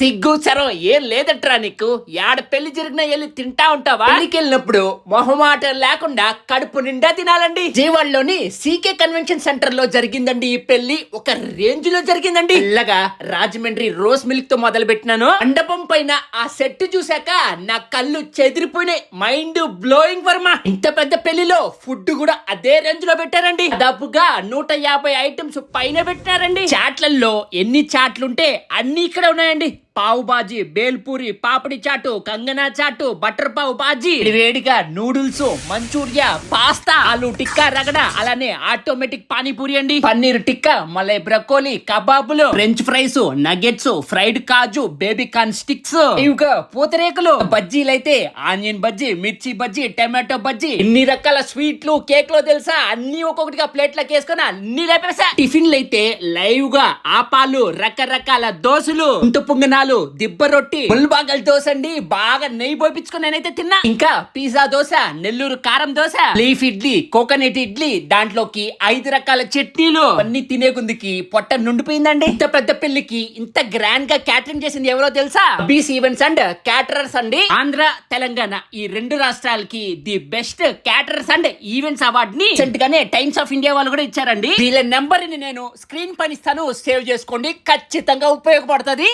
సిగ్గు సరం ఏం లేదట్రా నీకు. యాడ పెళ్లి జరిగినా వెళ్ళి తింటా ఉంటావా? పెళ్లికి వెళ్ళినప్పుడు మొహమాటం లేకుండా కడుపు నిండా తినాలండి. జీవాళ్ళలోని సీకే కన్వెన్షన్ సెంటర్ లో జరిగిందండి ఈ పెళ్లి. ఒక రేంజ్ లో జరిగిందండి. ఇల్లగా రాజమండ్రి రోజ్ మిల్క్ తో మొదలు పెట్టినాను. మండపం పైన ఆ సెట్ చూసాక నా కళ్ళు చెదిరిపోయినాయి. Mind blowing Varma. ఇంత పెద్ద పెళ్లిలో ఫుడ్ కూడా అదే రేంజ్ లో పెట్టారండి. దాదాపుగా 150 ఐటమ్స్ పైన పెట్టారండి. చాట్లలో ఎన్ని చాట్లుంటే అన్ని ఇక్కడ ఉన్నాయండి. పావు బాజీ, బేల్పూరి, పాపడి చాటు, కంగనా చాటు, బటర్ పావు బాజీ, వేడిగా నూడిల్స్, మంచూరియా, పాస్తా, ఆలు టిక్కా రగడ, అలానే ఆటోమేటిక్ పానీపూరి అండి, పన్నీర్ టిక్కా, మలై బ్రకోలీ, కబాబులు, french fries, nuggets, fried kaju, baby corn sticks, ఇంకా పూతరేకులు, బజ్జీలైతే ఆనియన్ బజ్జీ, మిర్చి బజ్జీ, టమాటో బజ్జీ, ఇన్ని రకాల స్వీట్లు, కేక్ లో తెలుసా అన్ని ఒక్కొక్కటిగా ప్లేట్లకు వేసుకుని అన్ని లేపేసా. టిఫిన్లు అయితే లైవ్ గా ఆపాలు, రకరకాల దోశలు, పొంగనాలు, దిబ్బ రొట్టి, ముల్బాగల్ దోశ అండి. బాగా నెయ్యి పోయించుకుని నేనైతే తిన్నా. ఇంకా పిజ్జా దోశ, నెల్లూరు కారం దోశ, లీఫ్ ఇడ్లీ, కోకోనట్ ఇడ్లీ, దాంట్లోకి 5 రకాల చట్నీలు అన్ని తినే గుందికి పొట్ట నుండిపోయిందండి. ఇంత పెద్ద పెళ్లికి ఇంత గ్రాండ్ గా క్యాటరింగ్ చేసింది ఎవరో తెలుసా? బీస్ ఈవెంట్స్ అండ్ క్యాటరర్స్ అండి. ఆంధ్ర, తెలంగాణ ఈ 2 రాష్ట్రాలకి the best caterers and events award ని రీసెంట్ గానే టైమ్స్ ఆఫ్ ఇండియా వాళ్ళు కూడా ఇచ్చారండి. వీళ్ళ నెంబర్ ని నేను స్క్రీన్ పైన ఇస్తాను, సేవ్ చేసుకోండి, ఖచ్చితంగా ఉపయోగపడుతుంది.